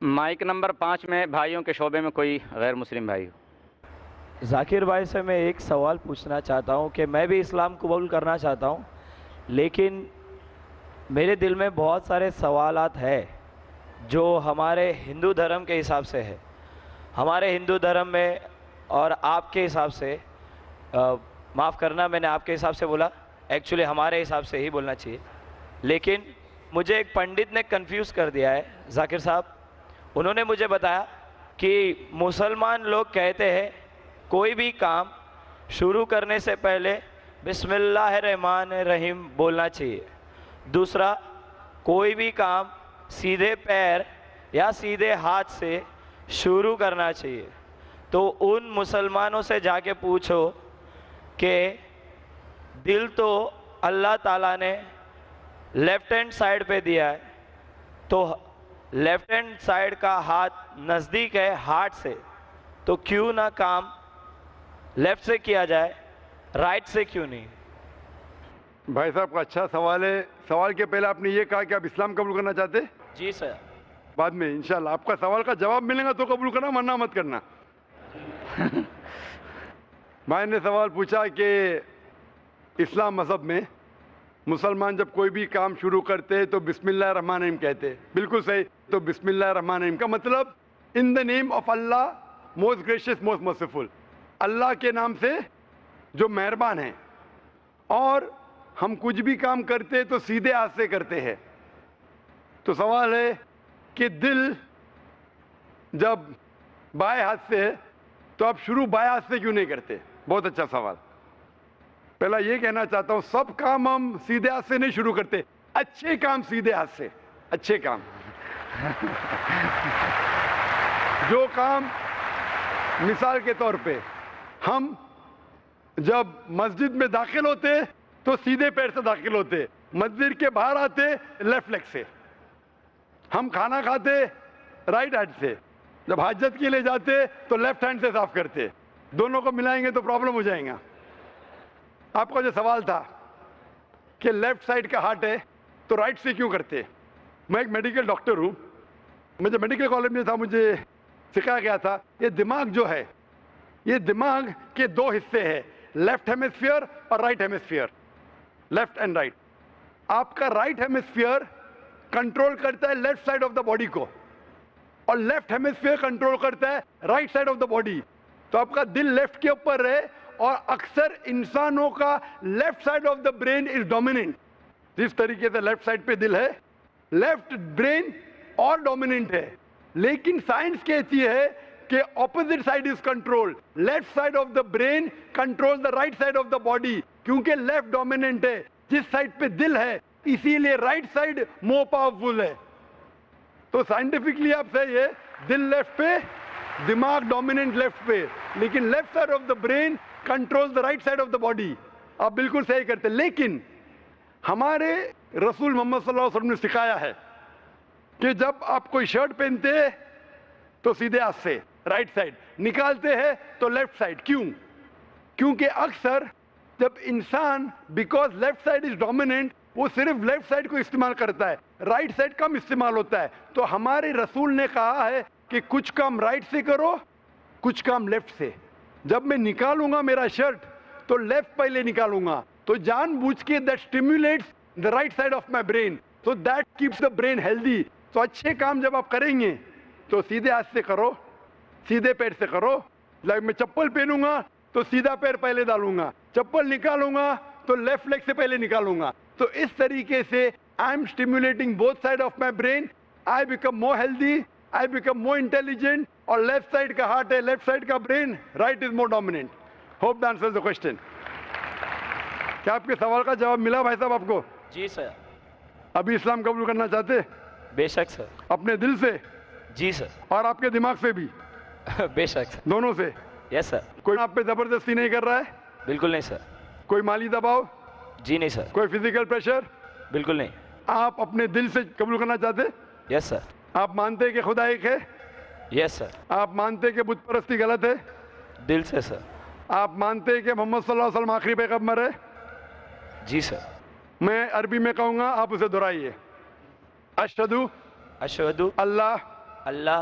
Mic number 5 میں بھائیوں کے شعبے میں کوئی غیر مسلم بھائی ہو؟ ذاکر بھائی سے میں ایک سوال پوچھنا چاہتا ہوں کہ میں بھی اسلام قبول کرنا چاہتا ہوں، لیکن میرے دل میں بہت سارے سوالات ہیں جو ہمارے ہندو دھرم کے حساب سے ہے. ہمارے ہندو دھرم میں اور آپ کے حساب سے، معاف کرنا میں نے آپ کے حساب سے بولا، ایکچولی ہمارے حساب سے ہی بولنا چاہیے. لیکن مجھے ایک پنڈت نے کنفیوز کر دیا ہے ذاکر صاحب. انہوں نے مجھے بتایا کہ مسلمان لوگ کہتے ہیں کوئی بھی کام شروع کرنے سے پہلے بسم اللہ الرحمن الرحیم بولنا چاہیے. دوسرا، کوئی بھی کام سیدھے پیر یا سیدھے ہاتھ سے شروع کرنا چاہیے. تو ان مسلمانوں سے جا کے پوچھو کہ دل تو اللہ تعالیٰ نے لیفٹ ہینڈ سائڈ پہ دیا ہے، تو لیفٹ ہینڈ سائڈ کا ہاتھ نزدیک ہے ہارٹ سے، تو کیوں نہ کام لیفٹ سے کیا جائے، رائٹ سے کیوں نہیں؟ بھائی صاحب کا اچھا سوال ہے. سوال کے پہلے آپ نے یہ کہا کہ آپ اسلام قبول کرنا چاہتے؟ جی سر. بعد میں انشاءاللہ آپ کا سوال کا جواب ملے گا تو قبول کرنا، ورنہ مت کرنا. میں نے سوال پوچھا کہ اسلام مذہب میں مسلمان جب کوئی بھی کام شروع کرتے تو بسم اللہ الرحمن الرحیم کہتے. بالکل صحیح. تو بسم اللہ الرحمن الرحیم کا مطلب in the name of Allah most gracious most merciful, Allah کے نام سے جو مہربان ہیں. اور ہم کچھ بھی کام کرتے تو سیدھے ہاتھ سے کرتے ہیں. تو سوال ہے کہ دل جب بائیں ہاتھ سے ہے تو آپ شروع بائیں ہاتھ سے کیوں نہیں کرتے؟ بہت اچھا سوال. پہلا یہ کہنا چاہتا ہوں سب کام ہم سیدھے ہاتھ سے نہیں شروع کرتے، اچھے کام سیدھے ہاتھ سے. اچھے کام جو کام، مثال کے طور پہ ہم جب مسجد میں داخل ہوتے تو سیدھے پیر سے داخل ہوتے، مسجد کے باہر آتے لیفٹ لیگ سے. ہم کھانا کھاتے رائٹ ہینڈ سے، جب حاجت کے لیے جاتے تو لیفٹ ہینڈ سے صاف کرتے. دونوں کو ملائیں گے تو پرابلم ہو جائیں گا. آپ کا جو سوال تھا کہ لیفٹ سائڈ کا ہارٹ ہے تو رائٹ سے کیوں کرتے؟ میں ایک میڈیکل ڈاکٹر ہوں. مجھے میڈیکل کالج میں تھا، مجھے سکھایا گیا تھا یہ دماغ جو ہے، یہ دماغ کے دو حصے ہیں، لیفٹ ہیمسفیئر اور right hemisphere, left and right. آپ کا رائٹ ہیمسفیئر کنٹرول کرتا ہے left side of the body کو، اور لیفٹ ہیمسفیئر کنٹرول کرتا ہے right side of the body. تو آپ کا دل لیفٹ کے اوپر ہے، اور اکثر انسانوں کا left side of the brain is dominant. جس طریقے سے لیفٹ سائڈ پہ دل ہے، لیفٹ برین اور ڈومیننٹ ہے. لیکن سائنس کہتی ہے کہ opposite side is control, left side of the brain control the right side of the body, کیونکہ لیفٹ ڈومیننٹ ہے جس سائڈ پہ دل ہے، اسی لیے رائٹ سائڈ مور پاورفل ہے. تو سائنٹیفکلی آپ صحیح ہے، دل لیفٹ پہ، دماغ ڈومیننٹ لیفٹ پہ، لیکن left side of the brain control the right side of the body. آپ بالکل صحیح کرتے. لیکن ہمارے رسول محمد صلی اللہ علیہ وسلم نے سکھایا ہے کہ جب آپ کوئی شرٹ پہنتے تو سیدھے ہاتھ سے رائٹ سائڈ، نکالتے ہیں تو لیفٹ سائڈ. کیوں؟ کیونکہ اکثر جب انسان because left side is dominant وہ صرف لیفٹ سائڈ کو استعمال کرتا ہے، رائٹ سائڈ کم استعمال ہوتا ہے. تو ہمارے رسول نے کہا ہے کہ کچھ کام رائٹ سے کرو، کچھ کام لیفٹ سے. جب میں نکالوں گا میرا شرٹ تو لیفٹ پہلے نکالوں گا، تو جان بوجھ کے that stimulates the right side of my brain, so that keeps the brain healthy. تو اچھے کام جب آپ کریں گے تو سیدھے ہاتھ سے کرو، سیدھے پیر سے کرو. میں چپل پہنوں گا تو سیدھا پیر پہلے ڈالوں گا، چپل نکالوں گا تو لیفٹ لیگ سے پہلے نکالوں گا. تو اس طریقے سے I am stimulating both side of my brain, I become more healthy, I become more intelligent. اور لیفٹ سائڈ کا ہارٹ ہے، لیفٹ سائڈ کا brain, right is more dominant. Hope that answers the question. کیا آپ کے سوال کا جواب ملا بھائی صاحب آپ کو؟ جی سر. ابھی اسلام قبول کرنا چاہتے؟ بے شک سر. اپنے دل سے جی سر. اور آپ کے دماغ سے بھی؟ بے شک سر. دونوں سے؟ یس سر. کوئی آپ پہ زبردستی نہیں کر رہا ہے؟ بالکل نہیں سر. کوئی مالی دباؤ؟ جی نہیں سر. کوئی فزیکل پریشر؟ بالکل نہیں. آپ اپنے دل سے قبول کرنا چاہتے؟ یس سر. آپ مانتے ہیں کہ خدا ایک ہے؟ یس سر. آپ مانتے ہیں کہ بت پرستی غلط ہے؟ دل سے سر. آپ مانتے ہیں کہ محمد صلی اللہ علیہ وسلم آخری پیغمبر ہے؟ جی سر. میں عربی میں کہوں گا، آپ اسے دہرائیے. اشہدو اشہدو اللہ اللہ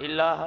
الہ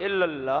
الا اللہ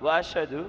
واشہد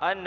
ان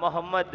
محمد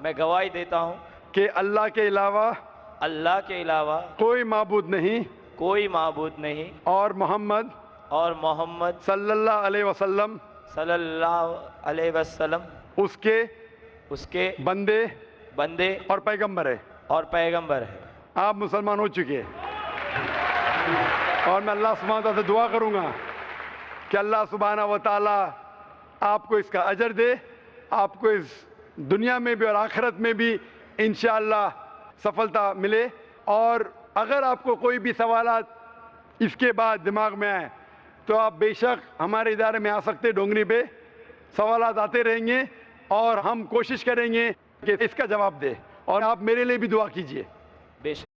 میں گواہی دیتا ہوں کہ اللہ کے علاوہ اللہ کے علاوہ کوئی معبود نہیں کوئی معبود نہیں اور محمد اور محمد صلی اللہ علیہ وسلم صلی اللہ علیہ وسلم اس کے اس کے بندے بندے اور پیغمبر ہے۔ اور پیغمبر ہے۔ آپ مسلمان ہو چکے ہیں اور میں اللہ سبحانہ و تعالیٰ سے دعا کروں گا کہ اللہ سبحانہ و تعالیٰ آپ کو اس کا اجر دے، آپ کو اس دنیا میں بھی اور آخرت میں بھی انشاءاللہ سفلتا ملے۔ اور اگر آپ کو کوئی بھی سوالات اس کے بعد دماغ میں آئے تو آپ بے شک ہمارے ادارے میں آ سکتے، ڈونگری پہ سوالات آتے رہیں گے اور ہم کوشش کریں گے کہ اس کا جواب دے، اور آپ میرے لیے بھی دعا کیجئے۔ بے شک